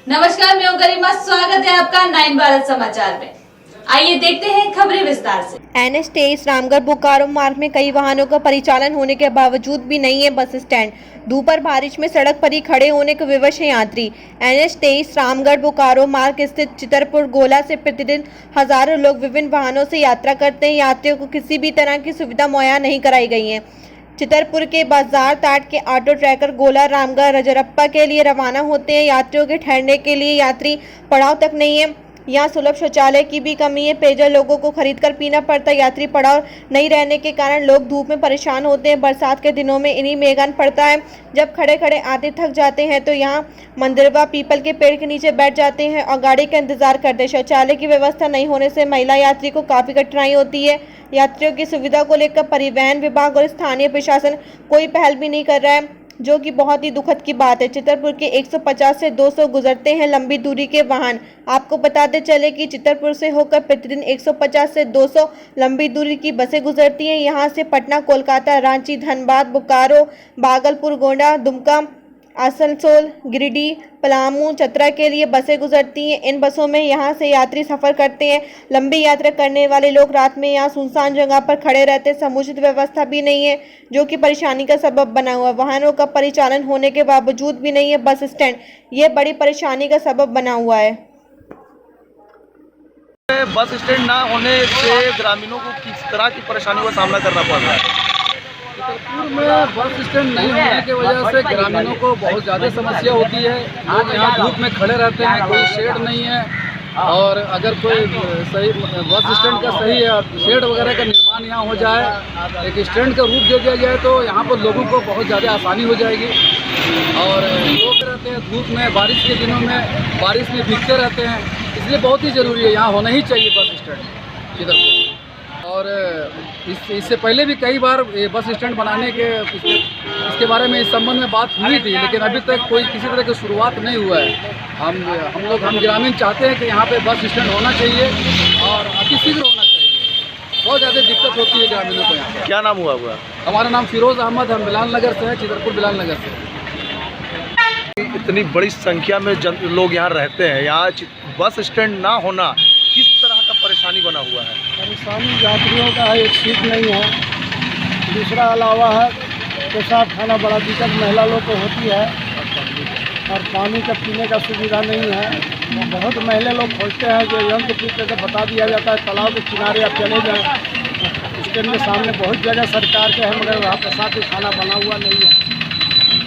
नमस्कार, मैं हूं गरिमा। स्वागत है आपका 9 भारत समाचार में। आइए देखते हैं खबरें विस्तार से। NH-23 रामगढ़ बोकारो मार्ग में कई वाहनों का परिचालन होने के बावजूद भी नहीं है बस स्टैंड। दोपहर बारिश में सड़क पर ही खड़े होने को विवश है यात्री। NH-23 रामगढ़ बोकारो मार्ग स्थित चितरपुर गोला से प्रतिदिन हजारों लोग विभिन्न वाहनों से यात्रा करते हैं। यात्रियों को किसी भी तरह की सुविधा मुहैया नहीं कराई गई है। चितरपुर के बाजार ताट के ऑटो ट्रैकर गोला रामगढ़ रजरप्पा के लिए रवाना होते हैं। यात्रियों के ठहरने के लिए यात्री पड़ाव तक नहीं है। यहाँ सुलभ शौचालय की भी कमी है। पेयजल लोगों को खरीदकर पीना पड़ता है। यात्री पड़ाव नहीं रहने के कारण लोग धूप में परेशान होते हैं। बरसात के दिनों में इन्हीं मेघान पड़ता है। जब खड़े खड़े आते थक जाते हैं तो यहाँ मंदिरवा पीपल के पेड़ के नीचे बैठ जाते हैं और गाड़ी का इंतजार करते हैं। शौचालय की व्यवस्था नहीं होने से महिला यात्री को काफी कठिनाई होती है। यात्रियों की सुविधा को लेकर परिवहन विभाग और स्थानीय प्रशासन कोई पहल भी नहीं कर रहा है, जो कि बहुत ही दुखद की बात है। चितरपुर के 150 से 200 गुजरते हैं लंबी दूरी के वाहन। आपको बताते चले कि चितरपुर से होकर प्रतिदिन 150 से 200 लंबी दूरी की बसें गुजरती हैं। यहां से पटना, कोलकाता, रांची, धनबाद, बोकारो, भागलपुर, गोंडा, दुमका, आसनसोल, गिरिडीह, पलामू, चतरा के लिए बसें गुजरती हैं। इन बसों में यहां से यात्री सफर करते हैं। लंबी यात्रा करने वाले लोग रात में यहां सुनसान जगह पर खड़े रहते हैं। समुचित व्यवस्था भी नहीं है, जो कि परेशानी का सबब बना हुआ है। वाहनों का परिचालन होने के बावजूद भी नहीं है बस स्टैंड। ये बड़ी परेशानी का सबब बना हुआ है। बस स्टैंड ना होने से ग्रामीणों को किस तरह की परेशानियों का सामना करना पड़ रहा है? चितरपुर में बस स्टैंड नहीं होने की वजह से ग्रामीणों को बहुत ज़्यादा समस्या होती है। लोग यहाँ धूप में खड़े रहते हैं, कोई शेड नहीं है। और अगर कोई सही बस स्टैंड का सही शेड वगैरह का निर्माण यहाँ हो जाए, एक स्टैंड का रूप दे दिया जाए, तो यहाँ पर लोगों को बहुत ज़्यादा आसानी हो जाएगी। और लोग रहते हैं धूप में, बारिश के दिनों में बारिश में भीगते रहते हैं, इसलिए बहुत ही ज़रूरी है, यहाँ होना ही चाहिए बस स्टैंड चितरपुर। और इससे पहले भी कई बार बस स्टैंड बनाने के इसके बारे में इस संबंध में बात हुई थी, लेकिन अभी तक कोई किसी तरह की शुरुआत नहीं हुआ है। हम ग्रामीण चाहते हैं कि यहाँ पे बस स्टैंड होना चाहिए और अतिशीघ्र होना चाहिए। बहुत ज़्यादा दिक्कत होती है ग्रामीणों को यहाँ। क्या नाम हुआ? हमारा नाम फिरोज़ अहमद, हम बिलाल नगर से हैं, चितरपुर बिलाल नगर से। इतनी बड़ी संख्या में लोग यहाँ रहते हैं, यहाँ बस स्टैंड ना होना किस तरह का परेशानी बना हुआ है? परेशानी यात्रियों का है, एक सीट नहीं है। दूसरा अलावा है पेशाब खाना बड़ा दिक्कत महिला लोग को होती है, और पानी का पीने का सुविधा नहीं है। बहुत महिला लोग खोजते हैं जो यंत्र पूछ करके बता दिया जाता है तालाब के किनारे आप चले जाएँ। स्टैंड के सामने बहुत जगह सरकार के है, मगर वहाँ पेशाब का खाना बना हुआ नहीं है।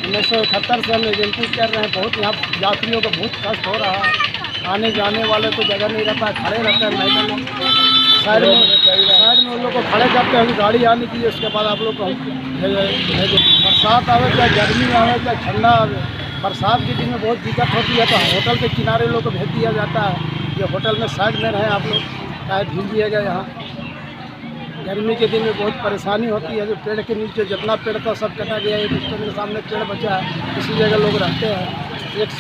1971 से हम एजेंसी कर रहे हैं। बहुत यहाँ यात्रियों को बहुत कष्ट हो रहा है। आने जाने वाले को जगह नहीं रहता है, खड़े रहते हैं महिला लोग साइड में उन लोग को खड़े करते हैं गाड़ी आने की। उसके बाद आप लोग को बरसात आवे चाहे गर्मी आवे चाहे ठंडा आवे, बरसात के दिन में बहुत दिक्कत होती है, तो होटल के किनारे लोग को भेज दिया जाता है। ये होटल में साइड में रहे आप लोग, शायद भीजिएगा। यहाँ गर्मी के दिन में बहुत परेशानी होती है। जो पेड़ के नीचे जितना पेड़ था सब कटा गया है। एक स्टैंड के सामने पेड़ बचा है, इसी जगह लोग रहते हैं। एक